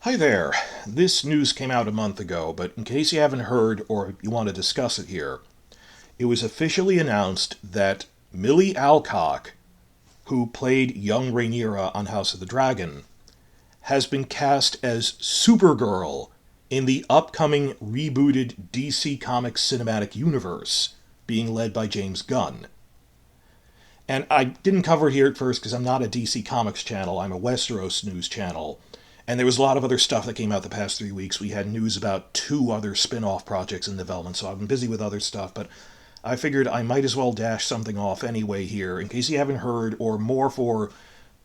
Hi there. This news came out a month ago, but in case you haven't heard or you want to discuss it here, it was officially announced that Millie Alcock, who played young Rhaenyra on House of the Dragon, has been cast as Supergirl in the upcoming rebooted DC Comics cinematic universe, being led by James Gunn. And I didn't cover it here at first because I'm not a DC Comics channel, I'm a Westeros news channel. And there was a lot of other stuff that came out the past 3 weeks. We had news about two other spin off projects in development, so I've been busy with other stuff, but I figured I might as well dash something off anyway here, in case you haven't heard, or more for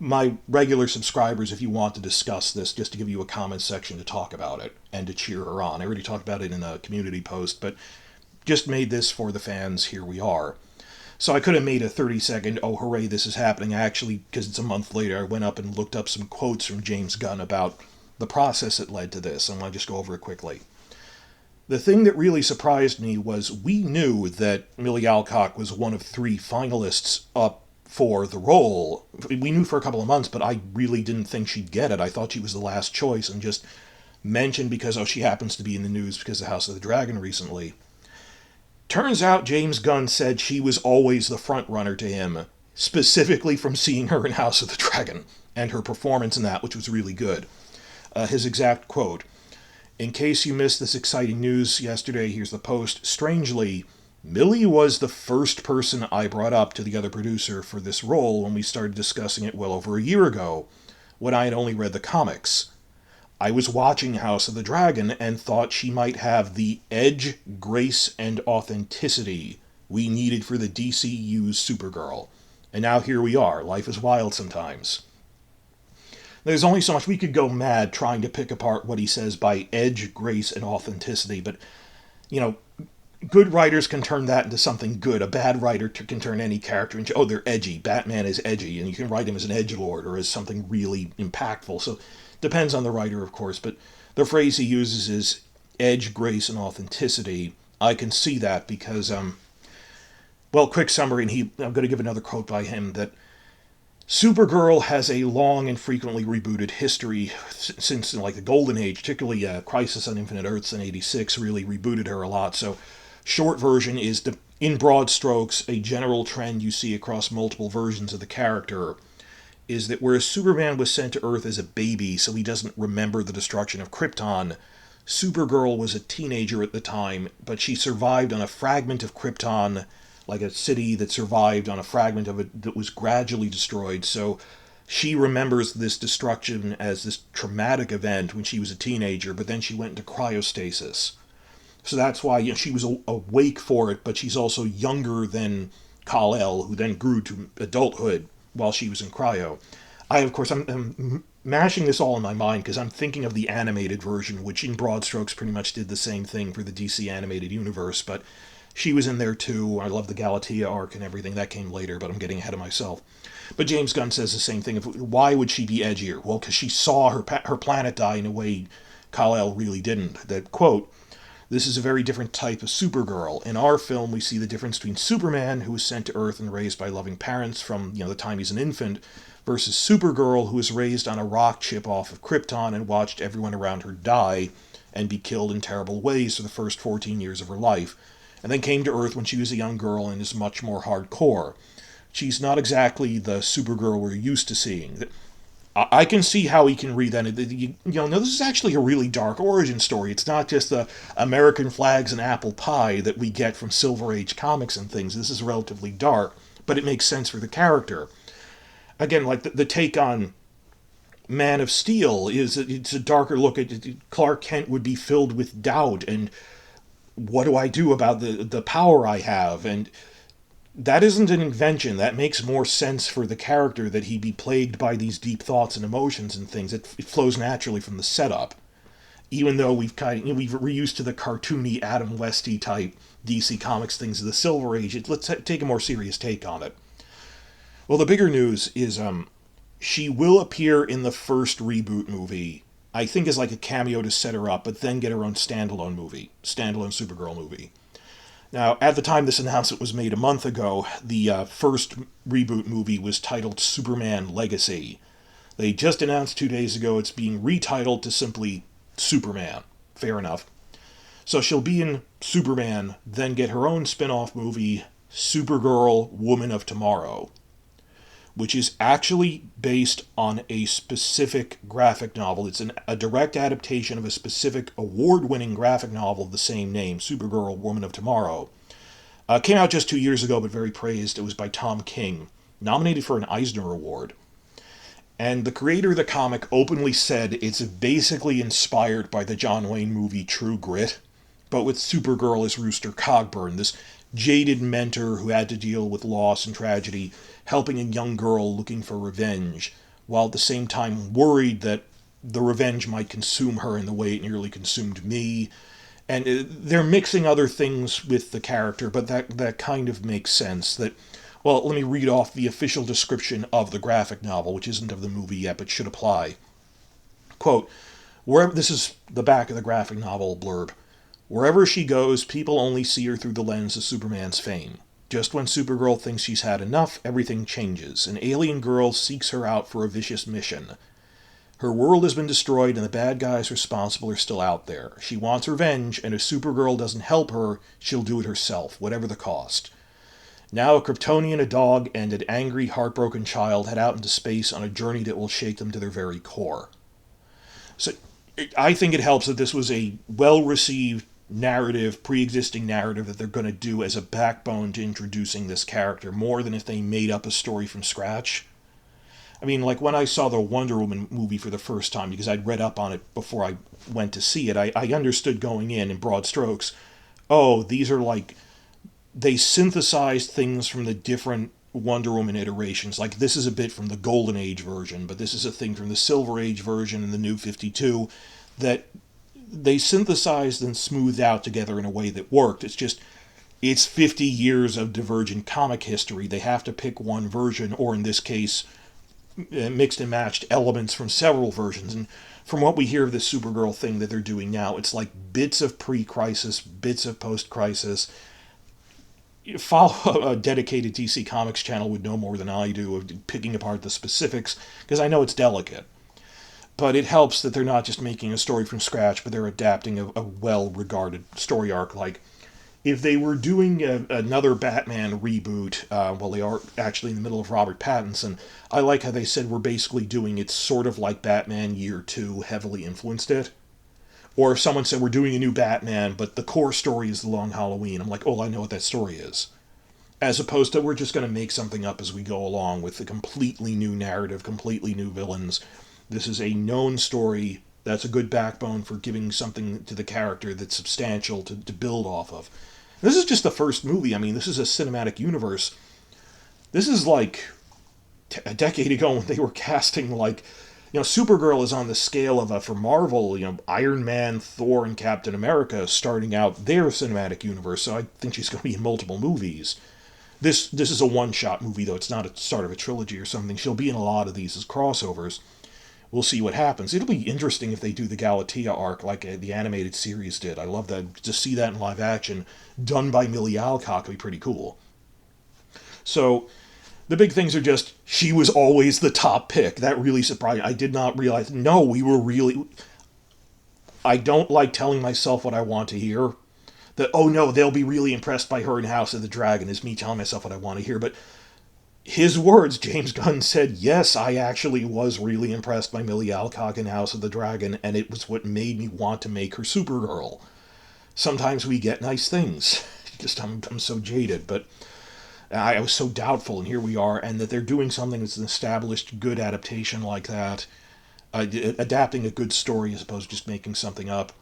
my regular subscribers if you want to discuss this, just to give you a comment section to talk about it and to cheer her on. I already talked about it in a community post, but just made this for the fans. Here we are. So I could have made a 30-second, oh hooray, this is happening. Actually, because it's a month later, I went up and looked up some quotes from James Gunn about the process that led to this, and I'll just go over it quickly. The thing that really surprised me was we knew that Millie Alcock was one of three finalists up for the role. We knew for a couple of months, but I really didn't think she'd get it. I thought she was the last choice, and just mentioned because, oh, she happens to be in the news because of House of the Dragon recently. Turns out James Gunn said she was always the front runner to him, specifically from seeing her in House of the Dragon, and her performance in that, which was really good. His exact quote: "In case you missed this exciting news yesterday, here's the post. Strangely, Millie was the first person I brought up to the other producer for this role when we started discussing it well over a year ago, when I had only read the comics. I was watching House of the Dragon and thought she might have the edge, grace, and authenticity we needed for the DCEU's Supergirl. And now here we are. Life is wild sometimes." There's only so much we could go mad trying to pick apart what he says by edge, grace, and authenticity, but, you know, good writers can turn that into something good. A bad writer can turn any character into, oh, they're edgy. Batman is edgy, and you can write him as an edgelord or as something really impactful. So depends on the writer, of course, but the phrase he uses is edge, grace, and authenticity. I can see that because, well, quick summary, and I'm going to give another quote by him, that Supergirl has a long and frequently rebooted history since, like, the Golden Age, particularly Crisis on Infinite Earths in '86 really rebooted her a lot. So short version is, in broad strokes, a general trend you see across multiple versions of the character is that whereas Superman was sent to Earth as a baby so he doesn't remember the destruction of Krypton, Supergirl was a teenager at the time, but she survived on a fragment of Krypton, like a city that survived on a fragment of it that was gradually destroyed. So she remembers this destruction as this traumatic event when she was a teenager, but then she went into cryostasis. So that's why, you know, she was awake for it, but she's also younger than Kal-El, who then grew to adulthood while she was in cryo. I'm mashing this all in my mind because I'm thinking of the animated version, which in broad strokes pretty much did the same thing for the DC animated universe, but she was in there too. I love the Galatea arc and everything. That came later, but I'm getting ahead of myself. But James Gunn says the same thing. Why would she be edgier? Well, because she saw her planet die in a way Kal-El really didn't. That, quote, "This is a very different type of Supergirl. In our film, we see the difference between Superman, who was sent to Earth and raised by loving parents from, the time he's an infant, versus Supergirl, who was raised on a rock chip off of Krypton and watched everyone around her die and be killed in terrible ways for the first 14 years of her life, and then came to Earth when she was a young girl and is much more hardcore. She's not exactly the Supergirl we're used to seeing." I can see how he can read that. No, this is actually a really dark origin story. It's not just the American flags and apple pie that we get from Silver Age comics and things. This is relatively dark, but it makes sense for the character. Again, like the take on Man of Steel it's a darker look at Clark Kent would be filled with doubt and what do I do about the power I have? And that isn't an invention. That makes more sense for the character, that he be plagued by these deep thoughts and emotions and things. It flows naturally from the setup. Even though we're used to the cartoony Adam Westy type DC Comics things of the Silver Age, let's take a more serious take on it. Well, the bigger news is she will appear in the first reboot movie. I think as like a cameo to set her up, but then get her own standalone Supergirl movie. Now, at the time this announcement was made a month ago, the first reboot movie was titled Superman Legacy. They just announced 2 days ago it's being retitled to simply Superman. Fair enough. So she'll be in Superman, then get her own spin-off movie, Supergirl, Woman of Tomorrow, which is actually based on a specific graphic novel. It's a direct adaptation of a specific award-winning graphic novel of the same name, Supergirl, Woman of Tomorrow. Came out just 2 years ago, but very praised. It was by Tom King, nominated for an Eisner Award. And the creator of the comic openly said it's basically inspired by the John Wayne movie True Grit, but with Supergirl as Rooster Cogburn, this jaded mentor who had to deal with loss and tragedy, helping a young girl looking for revenge, while at the same time worried that the revenge might consume her in the way it nearly consumed me. And they're mixing other things with the character, but that kind of makes sense. That, well, let me read off the official description of the graphic novel, which isn't of the movie yet, but should apply. Quote, this is the back of the graphic novel blurb. Wherever she goes, people only see her through the lens of Superman's fame. Just when Supergirl thinks she's had enough, everything changes. An alien girl seeks her out for a vicious mission. Her world has been destroyed and the bad guys responsible are still out there. She wants revenge, and if Supergirl doesn't help her, she'll do it herself, whatever the cost. Now a Kryptonian, a dog, and an angry, heartbroken child head out into space on a journey that will shake them to their very core. So I think it helps that this was a well-received narrative, pre-existing narrative that they're going to do as a backbone to introducing this character, more than if they made up a story from scratch. I mean, like when I saw the Wonder Woman movie for the first time, because I'd read up on it before I went to see it, I understood going in broad strokes, oh, these are like, they synthesized things from the different Wonder Woman iterations. Like, this is a bit from the Golden Age version, but this is a thing from the Silver Age version and the New 52, that they synthesized and smoothed out together in a way that worked. It's 50 years of divergent comic history. They have to pick one version, or in this case, mixed and matched elements from several versions. And from what we hear of this Supergirl thing that they're doing now, it's like bits of pre-crisis, bits of post-crisis. Follow a dedicated DC Comics channel would know more than I do of picking apart the specifics, because I know it's delicate. But it helps that they're not just making a story from scratch, but they're adapting a well-regarded story arc. Like, if they were doing another Batman reboot, well, they are actually in the middle of Robert Pattinson, I like how they said we're basically doing it sort of like Batman Year 2 heavily influenced it. Or if someone said we're doing a new Batman, but the core story is The Long Halloween, I'm like, oh, I know what that story is. As opposed to we're just going to make something up as we go along with a completely new narrative, completely new villains. This is a known story that's a good backbone for giving something to the character that's substantial to build off of. This is just the first movie. I mean, this is a cinematic universe. This is like a decade ago when they were casting, like, Supergirl is on the scale of, for Marvel, Iron Man, Thor, and Captain America starting out their cinematic universe, so I think she's going to be in multiple movies. This is a one-shot movie, though. It's not a start of a trilogy or something. She'll be in a lot of these as crossovers. We'll see what happens. It'll be interesting if they do the Galatea arc like the animated series did. I love that. To see that in live action, done by Millie Alcock, would be pretty cool. So, the big things are just, she was always the top pick. That really surprised me. I did not realize, no, we were really... I don't like telling myself what I want to hear. That, oh no, they'll be really impressed by her in House of the Dragon, is me telling myself what I want to hear. But his words, James Gunn said, yes, I actually was really impressed by Millie Alcock in House of the Dragon, and it was what made me want to make her Supergirl. Sometimes we get nice things. I'm so jaded, but I was so doubtful, and here we are, and that they're doing something that's an established, good adaptation like that, adapting a good story as opposed to just making something up.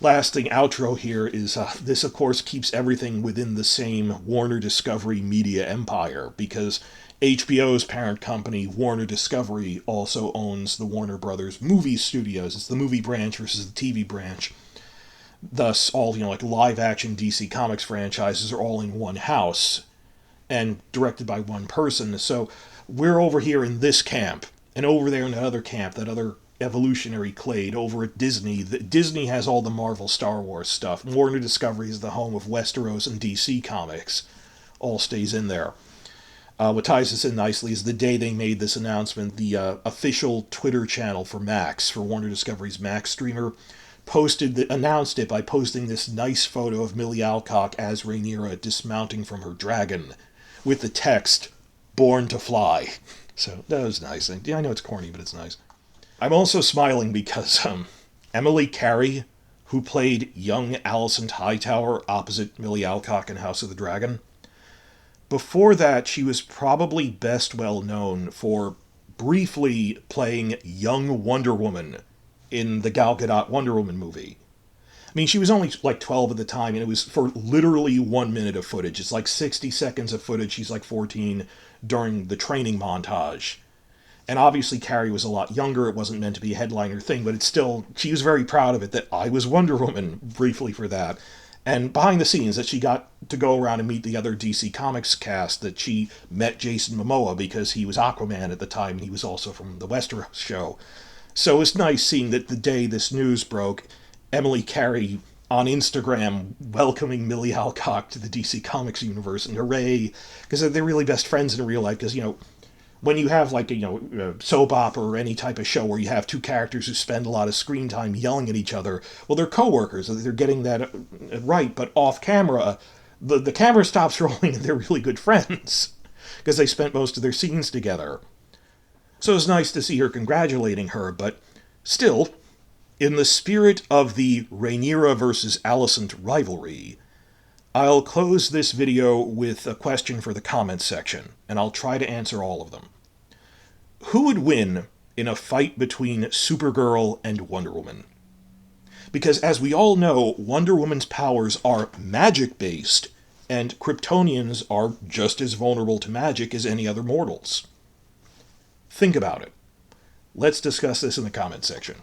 Last thing, outro here, is this, of course, keeps everything within the same Warner Discovery media empire, because HBO's parent company, Warner Discovery, also owns the Warner Brothers movie studios. It's the movie branch versus the TV branch. Thus, all, like live-action DC Comics franchises are all in one house and directed by one person. So we're over here in this camp, and over there in that other camp, that other evolutionary clade over at Disney. Disney has all the Marvel Star Wars stuff. Warner Discovery is the home of Westeros and DC Comics. All stays in there. What ties this in nicely is the day they made this announcement, the official Twitter channel for Max, for Warner Discovery's Max streamer, announced it by posting this nice photo of Millie Alcock as Rhaenyra dismounting from her dragon, with the text, "Born to Fly." So that was nice. Yeah, I know it's corny, but it's nice. I'm also smiling because Emily Carey, who played young Alicent Hightower opposite Millie Alcock in House of the Dragon, before that, she was probably best well known for briefly playing young Wonder Woman in the Gal Gadot Wonder Woman movie. I mean, she was only like 12 at the time, and it was for literally 1 minute of footage. It's like 60 seconds of footage. She's like 14 during the training montage. And obviously, Carrie was a lot younger. It wasn't meant to be a headliner thing, but it's still, she was very proud of it that I was Wonder Woman briefly for that. And behind the scenes, that she got to go around and meet the other DC Comics cast, that she met Jason Momoa because he was Aquaman at the time, and he was also from the Westeros show. So it's nice seeing that the day this news broke, Emily Carey on Instagram welcoming Millie Alcock to the DC Comics universe, and hooray, because they're really best friends in real life, because, when you have like a soap opera or any type of show where you have two characters who spend a lot of screen time yelling at each other, well, they're co-workers, they're getting that right, but off camera, the camera stops rolling and they're really good friends, because they spent most of their scenes together. So it's nice to see her congratulating her, but still, in the spirit of the Rhaenyra versus Alicent rivalry, I'll close this video with a question for the comments section, and I'll try to answer all of them. Who would win in a fight between Supergirl and Wonder Woman? Because as we all know, Wonder Woman's powers are magic-based, and Kryptonians are just as vulnerable to magic as any other mortals. Think about it. Let's discuss this in the comments section.